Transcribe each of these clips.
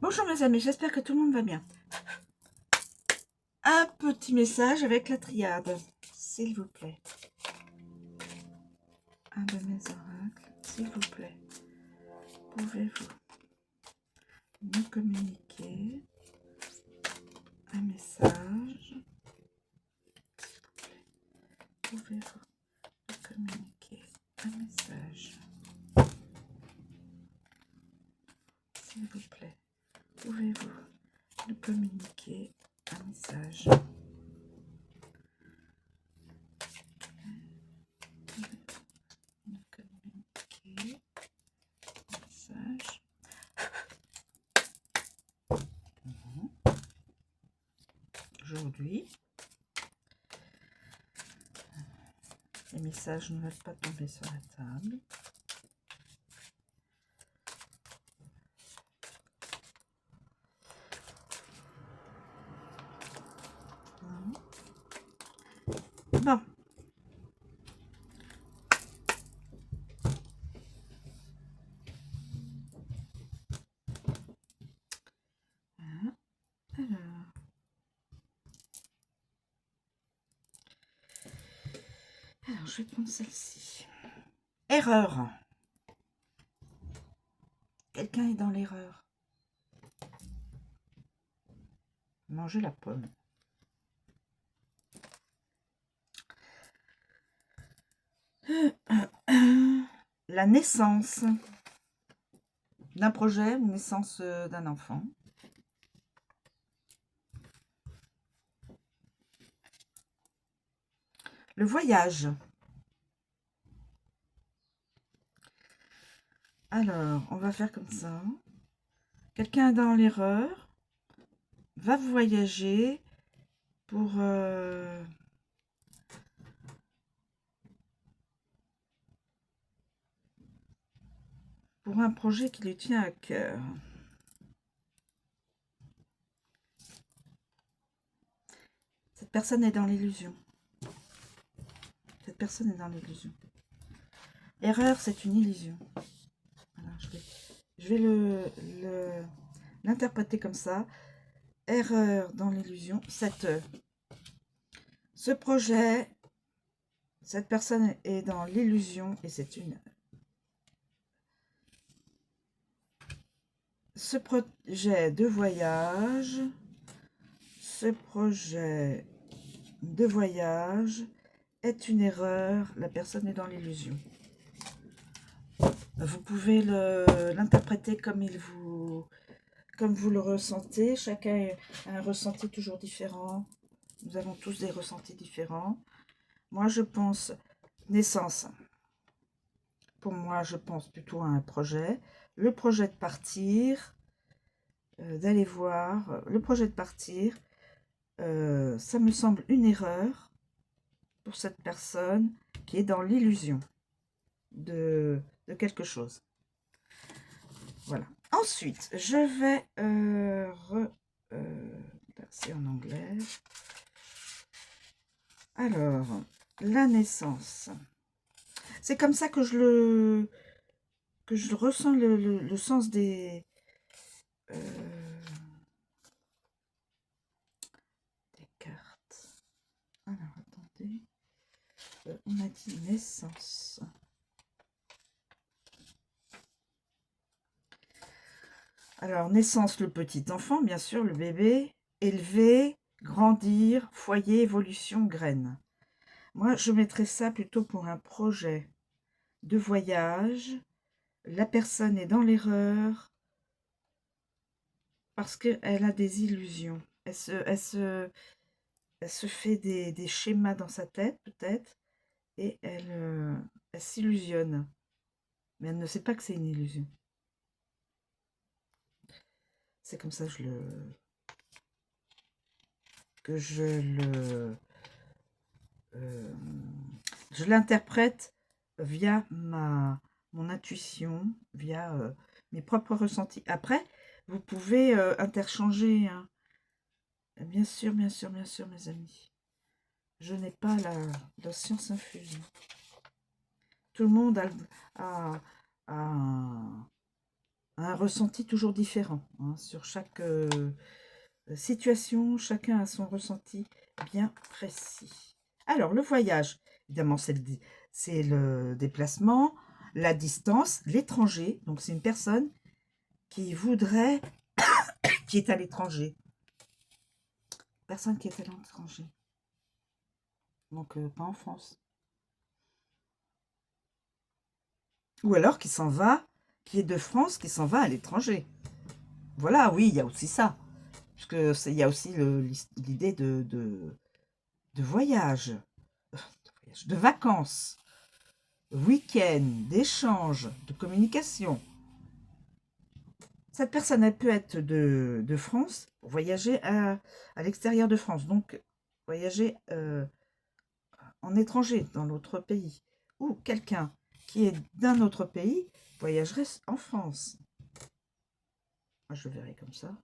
Bonjour mes amis, j'espère que tout le monde va bien. Un petit message avec la triade, s'il vous plaît. Un de mes oracles, s'il vous plaît. Pouvez-vous nous communiquer un message? Pouvez-vous nous communiquer un message? S'il vous plaît, pouvez-vous nous communiquer un message? Nous communiquer un message. Aujourd'hui, les messages ne veulent pas tomber sur la table. Bon. Alors, je vais prendre celle-ci. Erreur. Quelqu'un est dans l'erreur. Manger la pomme. La naissance d'un projet ou naissance d'un enfant. Le voyage. Alors, on va faire comme ça. Quelqu'un est dans l'erreur va voyager pour un projet qui lui tient à cœur. Cette personne est dans l'illusion. Cette personne est dans l'illusion. Erreur, c'est une illusion. Voilà, je vais l'interpréter comme ça. Erreur dans l'illusion. Ce projet, cette personne est dans l'illusion et c'est une... Ce projet de voyage est une erreur. La personne est dans l'illusion. Vous pouvez l'interpréter comme vous le ressentez. Chacun a un ressenti toujours différent. Nous avons tous des ressentis différents. Moi, je pense naissance. Pour moi, je pense plutôt à un projet. Le projet de partir, d'aller voir. Le projet de partir, ça me semble une erreur pour cette personne qui est dans l'illusion de quelque chose. Voilà. Ensuite, je vais passer en anglais. Alors, la naissance. C'est comme ça que je ressens le sens des cartes. Alors, attendez. On a dit naissance. Alors, naissance, le petit enfant, bien sûr, le bébé. Élever, grandir, foyer, évolution, graine. Moi, je mettrais ça plutôt pour un projet de voyage. La personne est dans l'erreur parce qu'elle a des illusions. Elle se fait des schémas dans sa tête, peut-être, et elle s'illusionne. Mais elle ne sait pas que c'est une illusion. C'est comme ça que je l'interprète via mon intuition, via mes propres ressentis. Après, vous pouvez interchanger, hein. Bien sûr, bien sûr, bien sûr, mes amis. Je n'ai pas la science infuse. Tout le monde a un ressenti toujours différent. Hein, sur chaque situation, chacun a son ressenti bien précis. Alors, le voyage, évidemment, c'est le déplacement, la distance, l'étranger. Donc, c'est une personne qui voudrait, qui est à l'étranger. Personne qui est à l'étranger. Donc, pas en France. Ou alors qui s'en va, qui est de France, qui s'en va à l'étranger. Voilà, oui, il y a aussi ça. Parce que il y a aussi l'idée de voyage, de vacances, week-end, d'échange, de communication. Cette personne, elle peut être de France, pour voyager à l'extérieur de France. Donc, voyager en étranger, dans l'autre pays. Ou quelqu'un qui est d'un autre pays voyagerait en France. Moi, je verrai comme ça.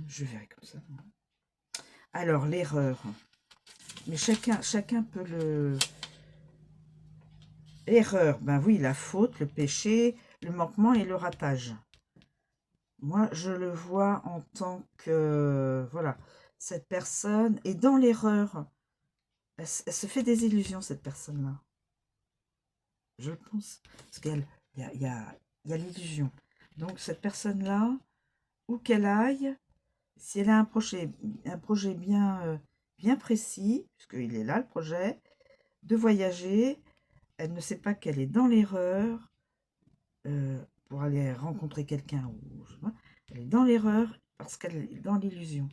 Je verrai comme ça. Alors, l'erreur. Mais chacun peut le... L'erreur, ben oui, la faute, le péché, le manquement et le ratage. Moi, je le vois en tant que... Voilà, cette personne est dans l'erreur. Elle se fait des illusions, cette personne-là. Je pense. Parce qu'il y a l'illusion. Donc, cette personne-là, où qu'elle aille, si elle a un projet bien précis, puisqu'il est là, le projet, de voyager, elle ne sait pas qu'elle est dans l'erreur pour aller rencontrer quelqu'un. Elle est dans l'erreur parce qu'elle est dans l'illusion.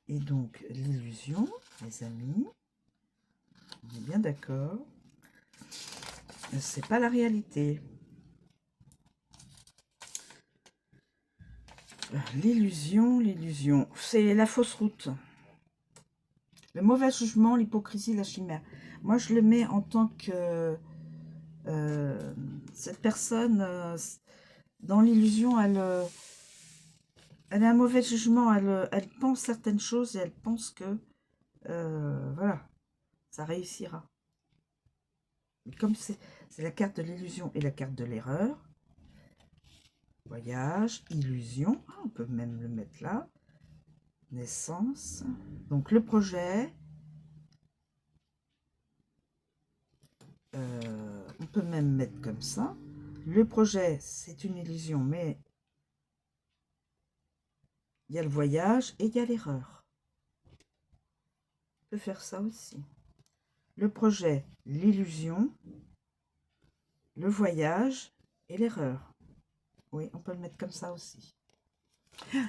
Et donc, l'illusion, les amis, on est bien d'accord, c'est pas la réalité. L'illusion, c'est la fausse route. Le mauvais jugement, l'hypocrisie, la chimère. Moi, je le mets en tant que cette personne, dans l'illusion, elle a un mauvais jugement, elle pense certaines choses et elle pense que, voilà, ça réussira. Mais comme c'est la carte de l'illusion et la carte de l'erreur, voyage, illusion, on peut même le mettre là, naissance, donc le projet, on peut même mettre comme ça, le projet c'est une illusion, mais il y a le voyage et il y a l'erreur. On peut faire ça aussi. Le projet, l'illusion, le voyage et l'erreur. Oui, on peut le mettre comme ça aussi.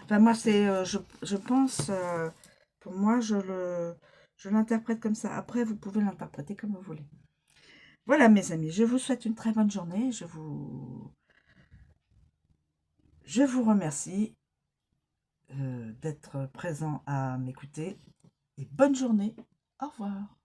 Enfin, moi, c'est, je pense, pour moi, je l'interprète comme ça. Après, vous pouvez l'interpréter comme vous voulez. Voilà, mes amis, je vous souhaite une très bonne journée. Je vous remercie d'être présent à m'écouter. Et bonne journée. Au revoir.